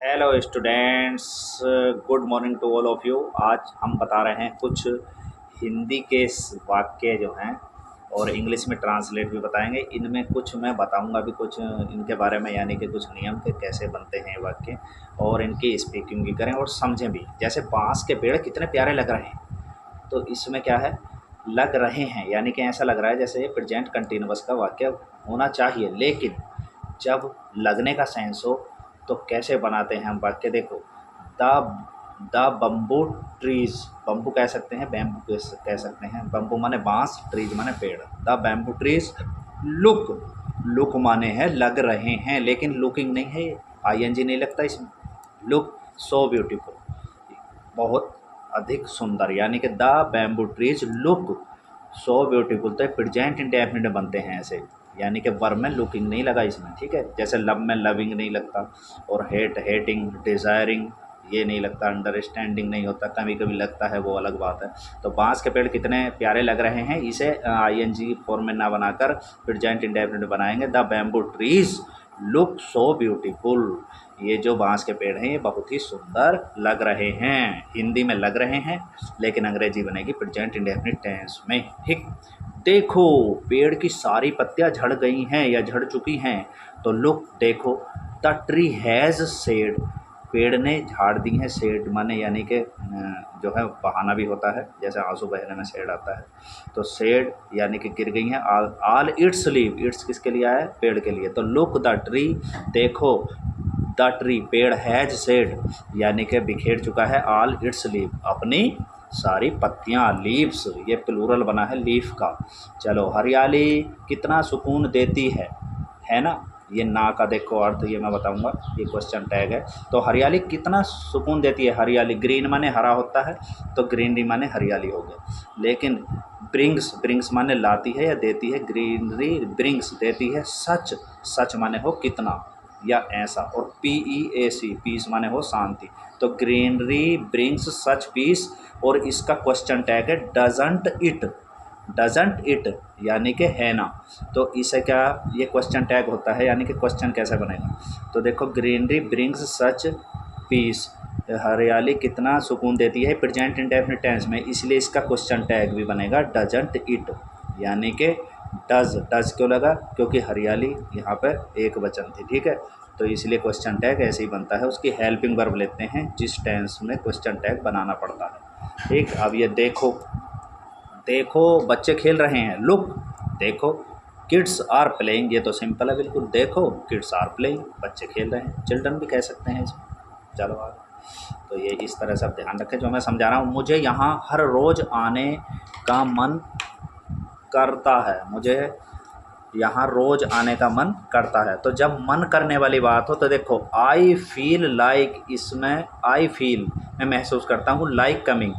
Hello students, good morning to all of you. आज हम बता रहे हैं कुछ हिंदी के वाक्य जो हैं और इंग्लिश में ट्रांसलेट भी बताएंगे। इनमें कुछ मैं बताऊंगा भी कुछ इनके बारे में, यानी कि कुछ नियम के कैसे बनते हैं ये वाक्य, और इनकी स्पीकिंग भी करें और समझें भी। जैसे बांस के पेड़ कितने प्यारे लग रहे हैं, तो इसमें क्या है, लग रहे हैं, यानी कि ऐसा लग रहा है जैसे प्रेजेंट कंटिन्यूअस का वाक्य होना चाहिए। लेकिन जब लगने का सेंस हो तो कैसे बनाते हैं हम वाक्य, देखो। The the bamboo trees, bamboo कह सकते हैं, बैम्बू कह सकते हैं। बम्बू माने बांस, ट्रीज माने पेड़। The bamboo trees look, look माने है लग रहे हैं, लेकिन लुकिंग नहीं है, आईएनजी नहीं लगता इसमें। लुक सो ब्यूटीफुल, बहुत अधिक सुंदर, यानी कि the bamboo trees look so beautiful. तो प्रेजेंट इंडेफिनिट बनते हैं ऐसे, यानी कि वर्ब में लुकिंग नहीं लगा इसमें, ठीक है। जैसे लव में लविंग नहीं लगता, और हेट हेटिंग, डिज़ायरिंग ये नहीं लगता, अंडरस्टैंडिंग नहीं होता, कभी कभी लगता है, वो अलग बात है। तो बांस के पेड़ कितने प्यारे लग रहे हैं, इसे आईएनजी फॉर्म में ना बनाकर प्रेजेंट इंडेफिनिट बनाएंगे। The bamboo trees look so beautiful, ये जो बांस के पेड़ हैं ये बहुत ही सुंदर लग रहे हैं। हिंदी में लग रहे हैं, लेकिन अंग्रेजी बनेगी प्रेजेंट इंडेफिनिट टेंस में, ठीक। देखो पेड़ की सारी पत्तियां झड़ गई हैं या झड़ चुकी हैं, तो लुक देखो, द ट्री हैज़ शेड, पेड़ ने झाड़ दी है। शेड माने यानी कि जो है बहाना भी होता है, जैसे आंसू बहने में शेड आता है, तो शेड यानी कि गिर गई हैं। ऑल इट्स लीव, इट्स किसके लिए आया है, पेड़ के लिए। तो लुक द ट्री, देखो द ट्री पेड़, हैज शेड यानी कि बिखेर चुका है ऑल इट्स लीव, अपनी सारी पत्तियां। लीव्स ये प्लूरल बना है लीफ का। चलो, हरियाली कितना सुकून देती है ना। ये ना का देखो अर्थ, ये मैं बताऊंगा, ये क्वेश्चन टैग है। तो हरियाली कितना सुकून देती है, हरियाली ग्रीन माने हरा होता है, तो ग्रीनरी माने हरियाली हो गया। लेकिन ब्रिंग्स, ब्रिंग्स माने लाती है या देती है, ग्रीनरी ब्रिंग्स देती है सच, सच माने हो कितना या ऐसा, और PEAC पीस माने हो शांति। तो ग्रीनरी ब्रिंग्स सच पीस, और इसका क्वेश्चन टैग है डजंट इट, डजंट इट यानी कि है ना। तो इसे क्या, ये क्वेश्चन टैग होता है, यानी कि क्वेश्चन कैसे बनेगा। तो देखो, ग्रीनरी ब्रिंग्स सच पीस, हरियाली कितना सुकून देती है, प्रेजेंट इंडेफिनिट टेंस में, इसलिए इसका क्वेश्चन टैग भी बनेगा डजंट इट, यानी कि डज। डज क्यों लगा, क्योंकि हरियाली यहाँ पर एक वचन थी, ठीक है। तो इसलिए क्वेश्चन टैग ऐसे ही बनता है। उसकी हेल्पिंग वर्ब लेते हैं जिस टेंस में क्वेश्चन टैग बनाना पड़ता है, ठीक। अब ये देखो, देखो बच्चे खेल रहे हैं, लुक देखो किड्स आर प्लेइंग, ये तो सिंपल है बिल्कुल, देखो किड्स आर प्लेइंग, बच्चे खेल रहे हैं, चिल्ड्रन भी कह सकते हैं इसमें। चलो आगे, तो ये इस तरह से आप ध्यान रखें जो मैं समझा रहा हूँ। मुझे यहाँ हर रोज़ आने का मन करता है, मुझे यहाँ रोज़ आने का मन करता है। तो जब मन करने वाली बात हो तो देखो, आई फील लाइक, इसमें आई फील मैं महसूस करता हूँ, like coming,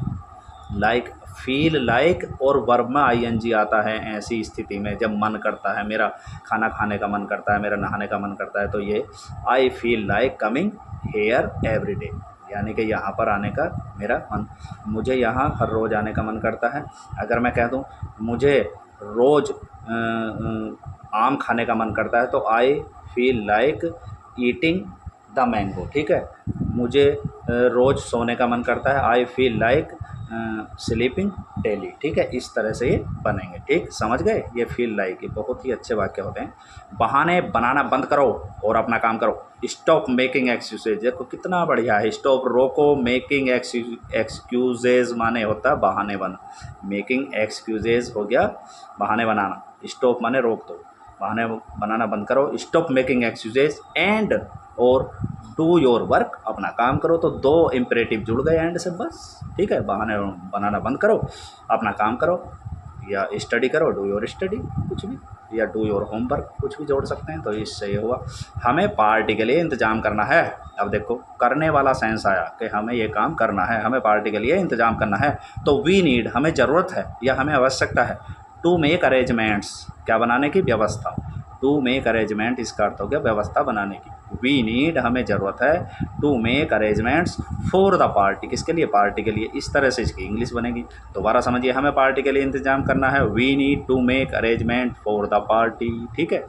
like feel like, और वर्ब में आईएनजी आता है ऐसी स्थिति में जब मन करता है, मेरा खाना खाने का मन करता है, मेरा नहाने का मन करता है, तो ये I feel like coming here every day, यानी कि यहाँ पर आने का मेरा मन, मुझे यहाँ हर रोज़ आने का मन करता है। अगर मैं कह दूँ मुझे रोज़ आम खाने का मन करता है, तो I feel like eating the mango, ठीक है। मुझे रोज़ सोने का मन करता है, I feel like sleeping daily, ठीक है। इस तरह से ये बनेंगे, ठीक, समझ गए। ये फील लाइक ये बहुत ही अच्छे वाक्य होते हैं। बहाने बनाना बंद करो और अपना काम करो। स्टॉप मेकिंग एक्सक्यूजेज, देखो कितना बढ़िया है, स्टॉप रोको, मेकिंग एक्सक्यूजेज माने होता है बहाने बना, मेकिंग एक्सक्यूजेज हो गया बहाने बनाना, स्टॉप माने रोक दो, बहाने बनाना बंद करो। स्टॉप मेकिंग एक्सक्यूजेज एंड और डू योर वर्क, अपना काम करो। तो दो इम्परेटिव जुड़ गए एंड से, बस, ठीक है। बहाने बनाना बंद करो, अपना काम करो, या स्टडी करो, डू योर स्टडी, कुछ भी, या डू योर होमवर्क, कुछ भी जोड़ सकते हैं। तो इससे ये हुआ, हमें पार्टी के लिए इंतज़ाम करना है। अब देखो करने वाला सेंस आया कि हमें ये काम करना है, हमें पार्टी के लिए इंतज़ाम करना है। तो वी नीड हमें ज़रूरत है या हमें आवश्यकता है, टू मेक अरेंजमेंट्स क्या बनाने की, व्यवस्था। टू मेक अरेंजमेंट इसका अर्थ हो गया व्यवस्था बनाने की। वी नीड हमें ज़रूरत है, to make arrangements for the party, किसके लिए, पार्टी के लिए। इस तरह से इसकी इंग्लिश बनेगी। दोबारा समझिए, हमें पार्टी के लिए इंतज़ाम करना है, we need to make arrangement for the party, ठीक है।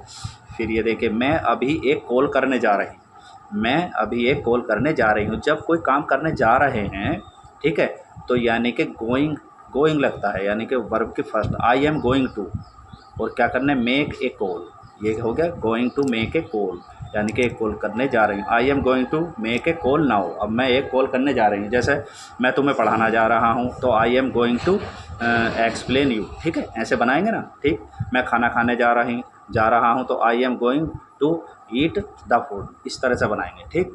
फिर ये देखिए, मैं अभी एक कॉल करने जा रही, मैं अभी एक कॉल करने जा रही हूँ। जब कोई काम करने जा रहे हैं, ठीक है, तो यानी कि गोइंग लगता है, यानी कि वर्ब की first I am going to, और क्या करना है, मेक ए कॉल। ये हो गया going to make a call, यानी कि एक कॉल करने जा रही हूँ। I am going to make a call now, अब मैं एक कॉल करने जा रही हूँ। जैसे मैं तुम्हें पढ़ाना जा रहा हूँ तो I am going to explain you, ठीक है, ऐसे बनाएंगे ना, ठीक। मैं खाना खाने जा रहा हूँ तो I am going to eat the food, इस तरह से बनाएंगे, ठीक।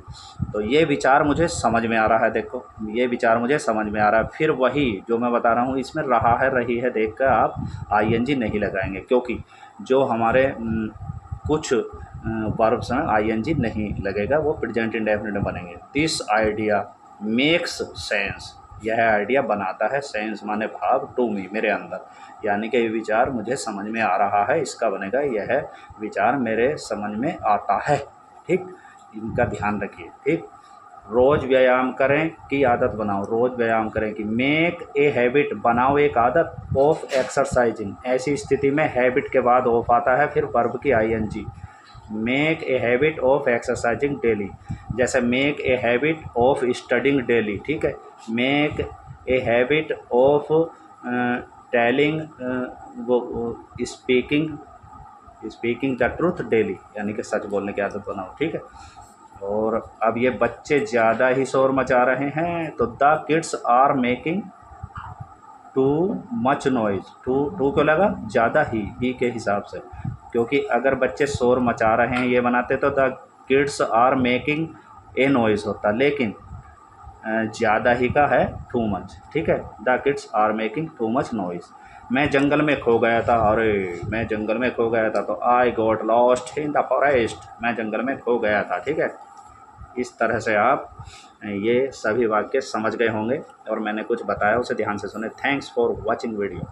तो ये विचार मुझे समझ में आ रहा है, देखो ये विचार मुझे समझ में आ रहा है। फिर वही जो मैं बता रहा हूँ, इसमें रहा है रही है देख कर आप आईएनजी नहीं लगाएंगे, क्योंकि जो हमारे कुछ वर्ब्स हैं आईएनजी नहीं लगेगा, वो प्रेजेंट इंडेफिनिट में बनेंगे। दिस आइडिया मेक्स सेंस, यह आइडिया बनाता है, सेंस माने भाव, टू मी मेरे अंदर, यानी कि ये विचार मुझे समझ में आ रहा है, इसका बनेगा यह विचार मेरे समझ में आता है, ठीक। इनका ध्यान रखिए, ठीक। रोज़ व्यायाम करें की आदत बनाओ, रोज़ व्यायाम करें की, मेक ए हैबिट, बनाओ एक आदत, ऑफ एक्सरसाइजिंग, ऐसी स्थिति में हैबिट के बाद ऑफ आता है, फिर वर्ब की ING. Make a habit of exercising daily, जैसे make a habit of studying daily, ठीक है। Make a habit of telling speaking the truth daily, यानी कि सच बोलने की आदत बनाओ, ठीक है। और अब ये बच्चे ज़्यादा ही शोर मचा रहे हैं, तो the kids are making too much noise, too क्यों लगा, ज़्यादा ही के हिसाब से, क्योंकि अगर बच्चे शोर मचा रहे हैं ये बनाते तो the kids are making a noise होता, लेकिन ज़्यादा ही का है टू मच, ठीक है। The kids are making too much noise. मैं जंगल में खो गया था, अरे मैं जंगल में खो गया था, तो I got lost in the forest, मैं जंगल में खो गया था, ठीक है। इस तरह से आप ये सभी वाक्य समझ गए होंगे, और मैंने कुछ बताया उसे ध्यान से सुने। Thanks for watching video.